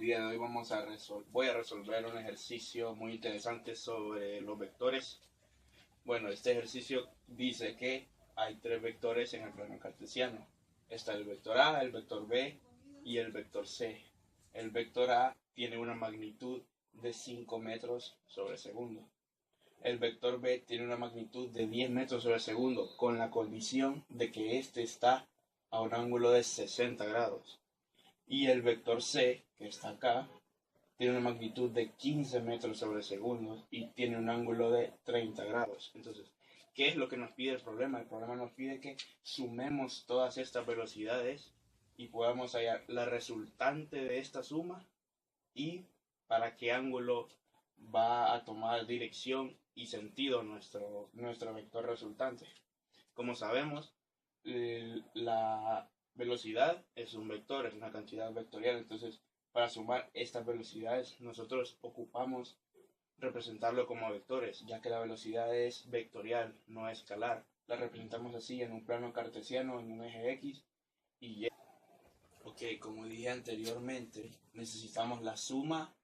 día de hoy voy a resolver un ejercicio muy interesante sobre los vectores. Bueno, este ejercicio dice que hay tres vectores en el plano cartesiano. Está el vector A, el vector B y el vector C. El vector A tiene una magnitud de 5 metros sobre segundo. El vector B tiene una magnitud de 10 metros sobre segundo, con la condición de que éste está a un ángulo de 60 grados. Y el vector C, que está acá, tiene una magnitud de 15 metros sobre segundo y tiene un ángulo de 30 grados. Entonces, ¿qué es lo que nos pide el problema? El problema nos pide que sumemos todas estas velocidades y podamos hallar la resultante de esta suma y para qué ángulo va a tomar dirección y sentido nuestro vector resultante. Como sabemos, la velocidad es un vector, es una cantidad vectorial. Entonces, para sumar estas velocidades, nosotros ocupamos representarlo como vectores, ya que la velocidad es vectorial, no escalar. La representamos así en un plano cartesiano, en un eje X y Y. Ok, como dije anteriormente, necesitamos la suma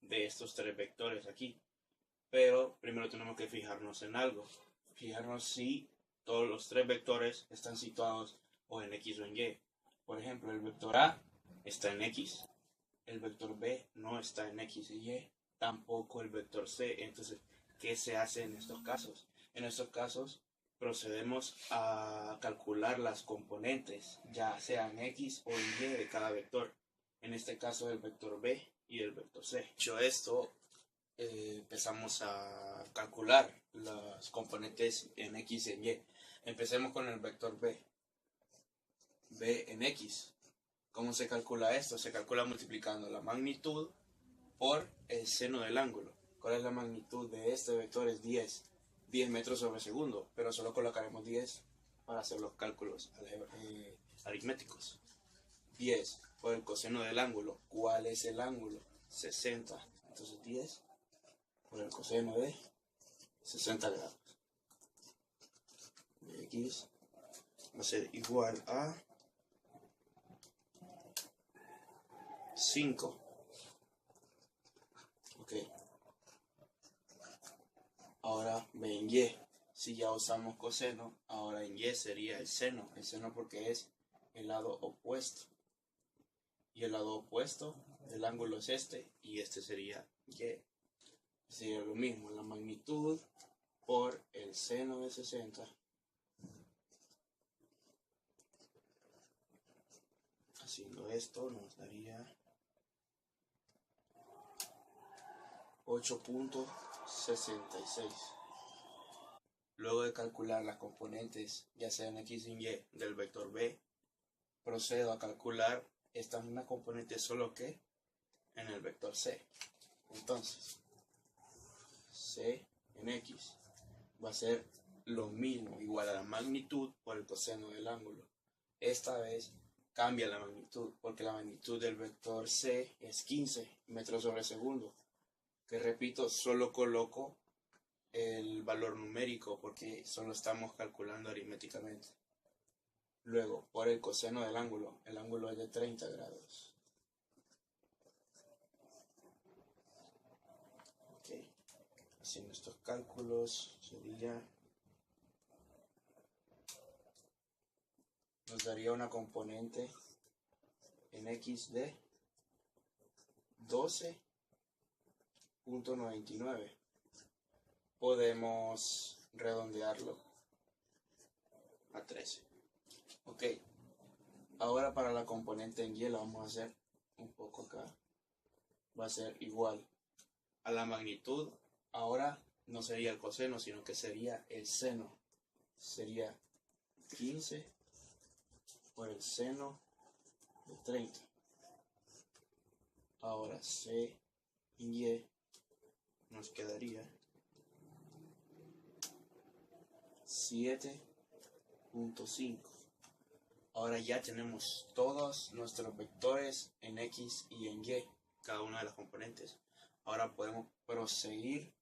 de estos tres vectores aquí. Pero primero tenemos que fijarnos en algo. Fijarnos si todos los tres vectores están situados o en X o en Y. Por ejemplo, el vector A está en X. El vector B no está en X y Y. Tampoco el vector C. Entonces, ¿qué se hace en estos casos? En estos casos procedemos a calcular las componentes, ya sea en X o en Y de cada vector. En este caso del vector B y del vector C. Dicho esto, empezamos a calcular las componentes en X y en Y. Empecemos con el vector B. B en X. ¿Cómo se calcula esto? Se calcula multiplicando la magnitud por el seno del ángulo. ¿Cuál es la magnitud de este vector? Es 10. 10 metros sobre segundo, pero solo colocaremos 10 para hacer los cálculos aritméticos. 10 por el coseno del ángulo. ¿Cuál es el ángulo? 60. Entonces 10 por el coseno de 60 grados. X va a ser igual a 5. Ok. Ahora B en Y. Si ya usamos coseno, ahora en Y sería el seno. El seno porque es el lado opuesto. Y el lado opuesto del ángulo es este. Y este sería Y. Sería lo mismo, la magnitud por el seno de 60. Haciendo esto nos daría 8.66. Luego de calcular las componentes, ya sea en X y en Y, del vector B, procedo a calcular esta misma componente solo que en el vector C. Entonces, C en X va a ser lo mismo, igual a la magnitud por el coseno del ángulo. Esta vez cambia la magnitud, porque la magnitud del vector C es 15 metros sobre segundo. Que repito, solo coloco el valor numérico porque solo estamos calculando aritméticamente. Luego, por el coseno del ángulo, el ángulo es de 30 grados. Ok, haciendo estos cálculos nos daría una componente en X de 12.99. Podemos redondearlo a 13. Ok, ahora para la componente en Y la vamos a hacer un poco acá. Va a ser igual a la magnitud. Ahora no sería el coseno, sino que sería el seno. Sería 15 por el seno de 30. Ahora C y Y nos quedaría 7.5. Ahora ya tenemos todos nuestros vectores en X y en Y, cada una de las componentes. Ahora podemos proseguir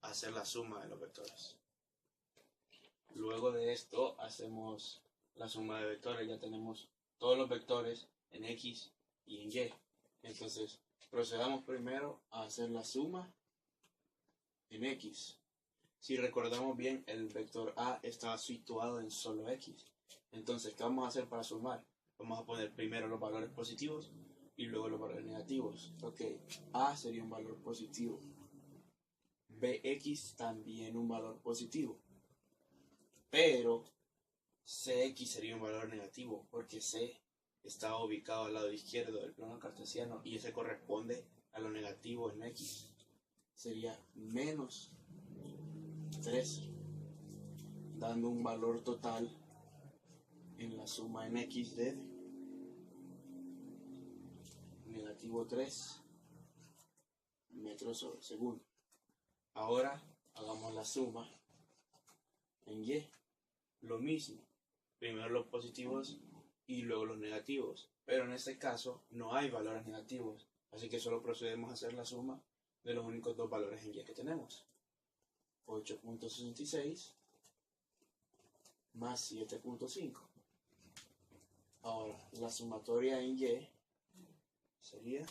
a hacer la suma de los vectores. Luego de esto hacemos la suma de vectores. Ya tenemos todos los vectores en X y en Y. Entonces Procedamos primero a hacer la suma en X. Si recordamos bien, el vector A estaba situado en solo X. Entonces, ¿qué vamos a hacer para sumar? Vamos a poner primero los valores positivos y luego los valores negativos. Ok, A sería un valor positivo. Bx también un valor positivo. Pero Cx sería un valor negativo porque C está ubicado al lado izquierdo del plano cartesiano y ese corresponde a lo negativo en X. Sería menos 3, dando un valor total en la suma en X de negativo 3 metros sobre segundo. Ahora hagamos la suma en Y. Lo mismo, primero los positivos y luego los negativos, pero en este caso no hay valores negativos, así que solo procedemos a hacer la suma de los únicos dos valores en Y que tenemos. 8.66 más 7.5. Ahora, la sumatoria en Y sería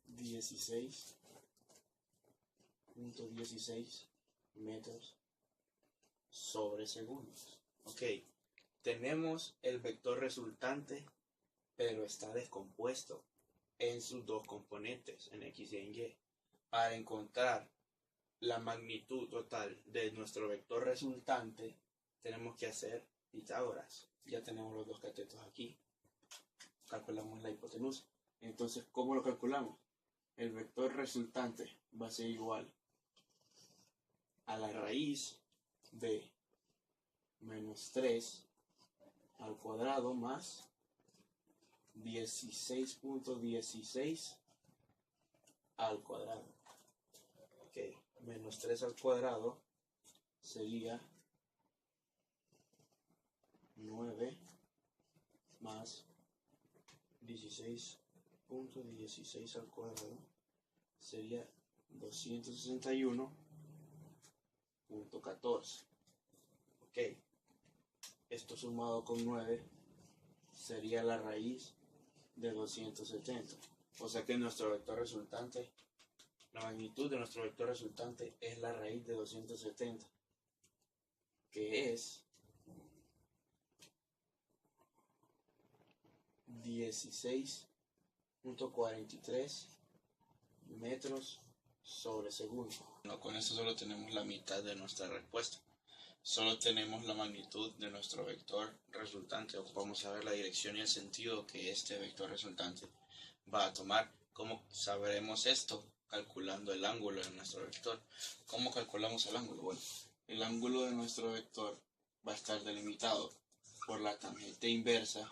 16.16 metros sobre segundos. Ok, tenemos el vector resultante, pero está descompuesto en sus dos componentes, en X y en Y. Para encontrar la magnitud total de nuestro vector resultante, tenemos que hacer Pitágoras. Ya tenemos los dos catetos aquí. Calculamos la hipotenusa. Entonces, ¿cómo lo calculamos? El vector resultante va a ser igual a la raíz de menos 3 al cuadrado más 16.16 al cuadrado. Ok, menos 3 al cuadrado sería 9 más 16.16 al cuadrado sería 261.14. Ok, esto sumado con 9 sería la raíz de 270. O sea que nuestro vector resultante, la magnitud de nuestro vector resultante es la raíz de 270, que es 16.43 metros sobre segundo. No, con eso solo tenemos la mitad de nuestra respuesta. Solo tenemos la magnitud de nuestro vector resultante. Ocupamos saber la dirección y el sentido que este vector resultante va a tomar. ¿Cómo sabremos esto? Calculando el ángulo de nuestro vector. ¿Cómo calculamos el ángulo? Bueno, el ángulo de nuestro vector va a estar delimitado por la tangente inversa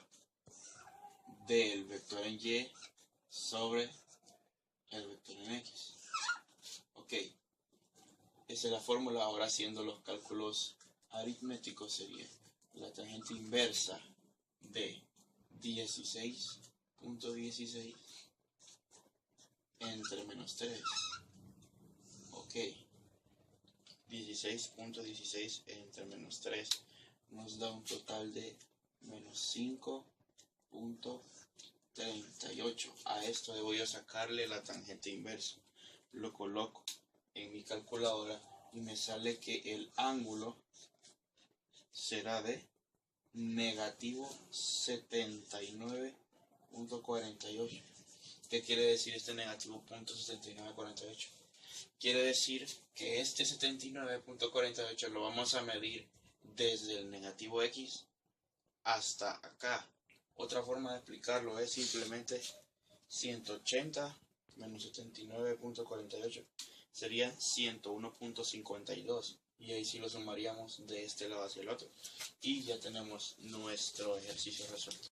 del vector en Y sobre el vector en X. Ok, esa es la fórmula. Ahora, haciendo los cálculos aritméticos, sería la tangente inversa de 16.16 entre menos 3. Ok, 16.16 entre menos 3 nos da un total de menos 5.38. A esto debo yo sacarle la tangente inversa. Lo coloco en mi calculadora y me sale que el ángulo será de negativo 79.48. ¿Qué quiere decir este negativo 79.48? Quiere decir que este 79.48 lo vamos a medir desde el negativo X hasta acá. Otra forma de explicarlo es simplemente 180 menos 79.48 sería 101.52, y ahí sí lo sumaríamos de este lado hacia el otro y ya tenemos nuestro ejercicio resuelto.